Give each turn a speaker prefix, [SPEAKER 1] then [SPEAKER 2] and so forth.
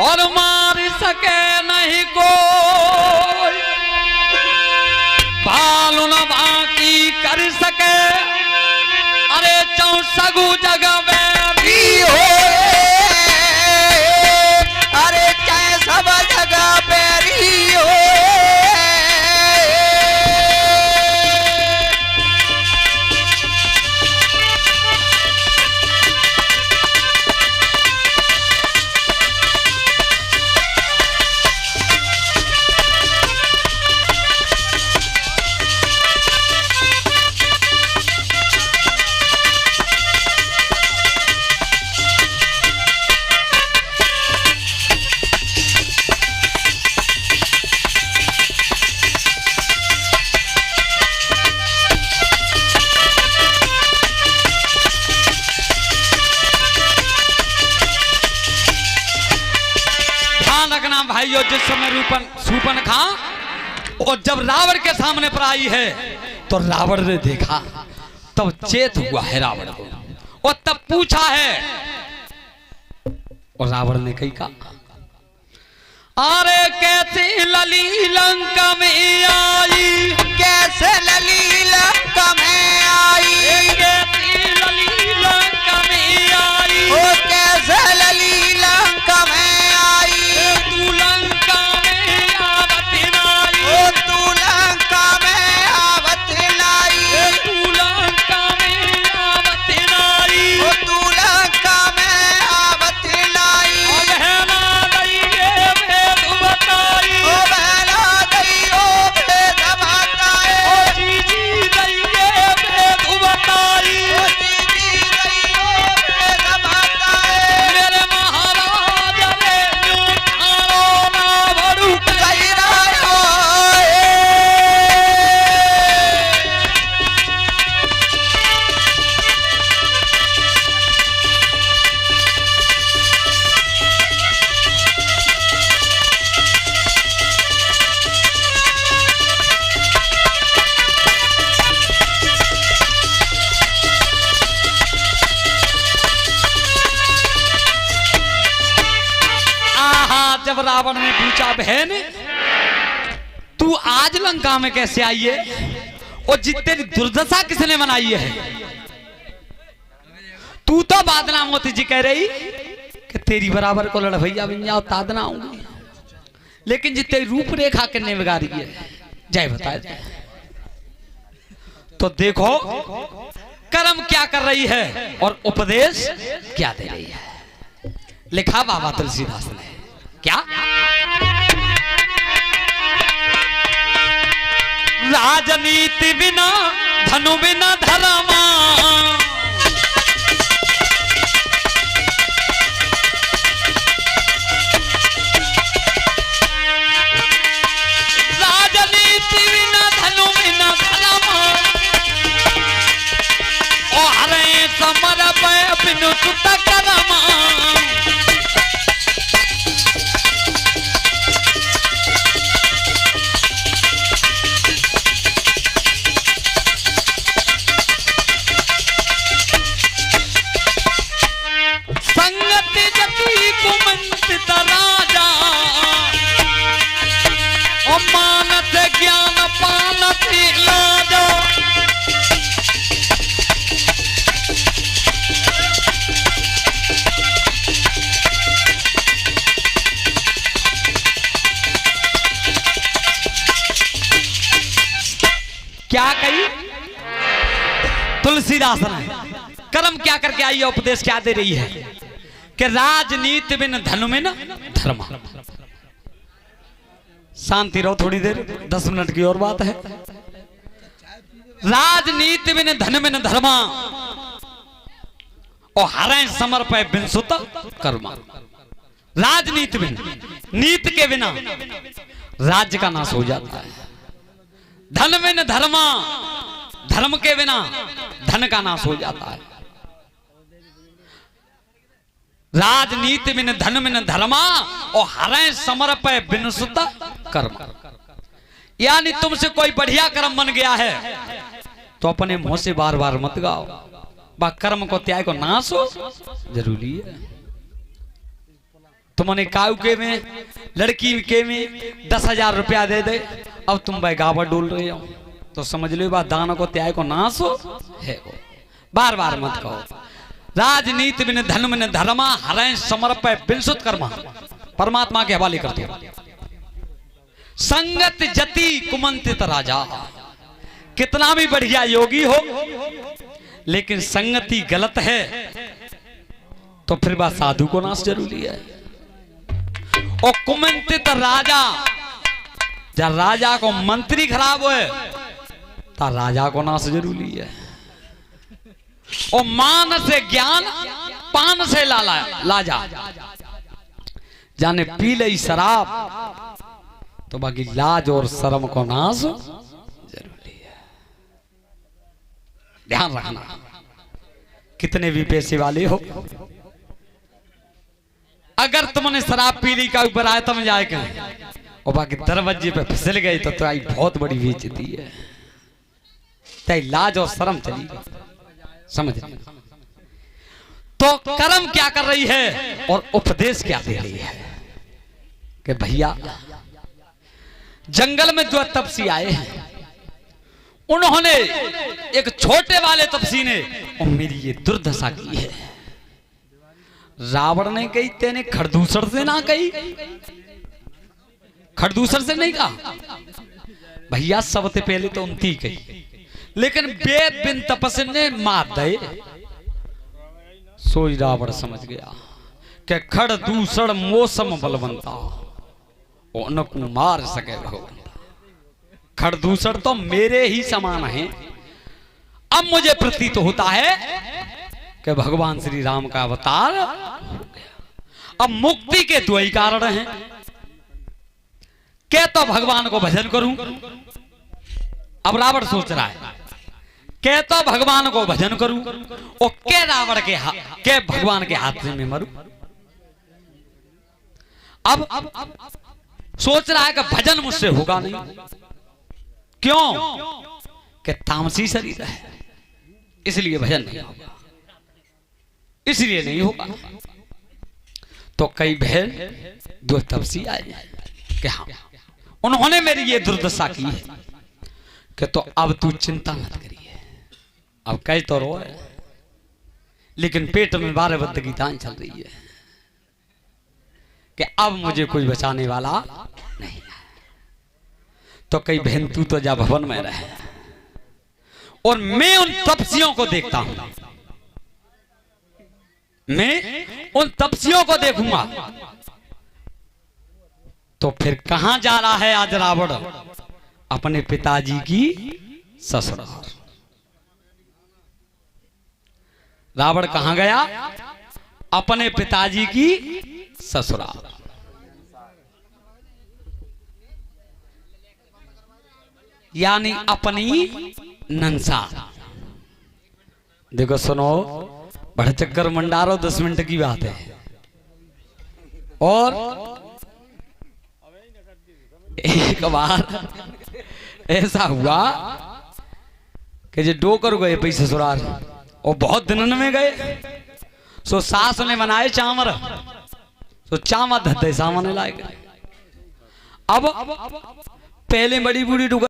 [SPEAKER 1] और मार सके नहीं कोई, भालू न बाकी कर सके। अरे चौसगु जगह बैरी हो,
[SPEAKER 2] अरे चाहे सब जगह बैरी हो।
[SPEAKER 1] भाइयों, जिस समय शूर्पणखा और जब रावण के सामने पर आई है तो रावण ने देखा, तब चेत हुआ है रावण को और तब पूछा है। और रावण ने कही कहा, अरे कैसे लली लंका में आई,
[SPEAKER 2] कैसे लली लंका में आई,
[SPEAKER 1] कैसी लली लंका में आई,
[SPEAKER 2] ओ कैसे लली लंका में आई।
[SPEAKER 1] तू लंका में आवत नाई,
[SPEAKER 2] ओ तू लंका में आवत नाई,
[SPEAKER 1] तू लंका में आवत नाई,
[SPEAKER 2] ओ तू लंका में आवत नाई।
[SPEAKER 1] ओ बहना दैये भेद बताई,
[SPEAKER 2] ओ बहना दैयो भेद बताए,
[SPEAKER 1] ओ जीजी दैये भेद बताई,
[SPEAKER 2] ओ दीदी दैयो भेद बताए।
[SPEAKER 1] मेरे महाराज रे न्यू ठाणो ना भरू
[SPEAKER 2] कही रहो
[SPEAKER 1] जब रावण ने पूछा, बहन तू आज लंका में कैसे आई है और जितने दुर्दशा किसने बनाई है। तू तो बादना मोती जी कह रही कि तेरी बराबर को लड़भैया बन जाओ तादना आऊंगी, लेकिन जितने रूपरेखा किसने बिगाड़ी है, जय बताए। तो देखो कर्म क्या कर रही है और उपदेश क्या दे रही है। लिखा बाबा तुलसीदास ने क्या, राजनीति बिना धनु बिना धर्मा, राजनीति बिना धनु बिना धर्मा, ओ हरे समर पे बिनु सुत करमा। संगति जति कुमंत्रित राजा, ओ मानत ज्ञान पानत लाजा। क्या कही तुलसीदास ने, कर्म क्या करके आई है, उपदेश क्या दे रही है कि राजनीति बिन धन में न धर्म। शांति रहो थोड़ी देर, 10 मिनट की और बात है। राजनीति बिन धन में न धर्मा, और हरे समर पे बिन सुत कर्मा। राजनीति बिन, नीति के बिना राज्य का नाश हो जाता है। धन बिन धर्मा, धर्म के बिना धन का नाश हो जाता है। राजनीति बिन धन बिन धर्मा, और हरे समर पे बिन सुत कर्म। यानी तुमसे कोई बढ़िया कर्म बन गया है तो अपने मुंह से बार बार मत गाओ, बा कर्म को त्याग को नाश हो जरूरी है। तुमने काऊ के में लड़की के में 10,000 रुपया दे दे, अब तुम भाई गावर डोल रहे हो तो समझ लो बात दान को त्याग को नाश हो है वो। बार बार मत कहो। राजनीति बिन धन बिन धर्मा हरें समर्पय बिनसुत कर्मा। परमात्मा के हवाले करते हो। संगत जति कुमंतित राजा। कितना भी बढ़िया योगी हो लेकिन संगति गलत है तो फिर बात साधु को नाश जरूरी है। और कुमंतित राजा, जब राजा को मंत्री खराब है तो राजा को नाश जरूरी है। और मान से ज्ञान पान से लाजा, जाने पी ले शराब तो बाकी लाज और शर्म को नाश जरूरी है। ध्यान रखना। कितने भी पैसे वाले हो, अगर तुमने शराब पी ली का ऊपर आए तुम जाए और बाकी दरवाजे पे फिसल गई तो तुम्हारी बहुत बड़ी बेइज्जती है। तेरी लाज और शर्म चली गई। समझ रहे? तो कर्म क्या कर रही है और उपदेश क्या दे रही है कि भैया जंगल में जो तपसी आए हैं उन्होंने एक छोटे वाले तपसी ने और मेरी ये दुर्दशा की है। रावण ने कही, तेने खरदूसर से ना कही, खरदूसर से नहीं कहा भैया, सबसे पहले तो उनती कही, लेकिन वेद बिन तपस्या ने मार दे। सोई रावण समझ गया कि खरदूसर मौसम बलवंता उनको मार सके भगवान। खरदूसर तो मेरे ही समान है। अब मुझे प्रतीत होता है कि भगवान श्री राम का अवतार हो गया। अब मुक्ति के दो ही कारण हैं। क्या तो भगवान को भजन करूं, अब रावण सोच रहा है क्या तो भगवान को भजन करूं और क्या रावण के भगवान के हाथ में मरूं। अब सोच रहा है कि भजन मुझसे होगा नहीं। क्यों? कि तामसी शरीर है इसलिए भजन नहीं होगा, इसलिए नहीं होगा। तो कई बहन दो तपसी आए कि हाँ उन्होंने मेरी ये दुर्दशा की है कि तो अब तू चिंता मत करिए। अब कई तो रो है लेकिन पेट में 12 बद्ध की तान चल रही है कि अब मुझे कोई बचाने वाला नहीं है। तो कई बहन तू तो जा भवन में रहे और मैं उन तपसियों को देखता हूं, मैं उन तपसियों को देखूंगा। तो फिर कहां जा रहा है आज रावण? अपने पिताजी की ससुराल। रावण कहां गया? अपने पिताजी की ससुराल। यानी अपनी नंसा। देखो सुनो, बड़े चक्कर मंडारो 10 मिनट की बात है। और एक बार ऐसा हुआ कि जो डोकर गए पैसे ससुराल और बहुत दिनन में गए। सो सास ने बनाए चावल, तो चावल धते सामने लाए गए। अब पहले बड़ी बूढ़ी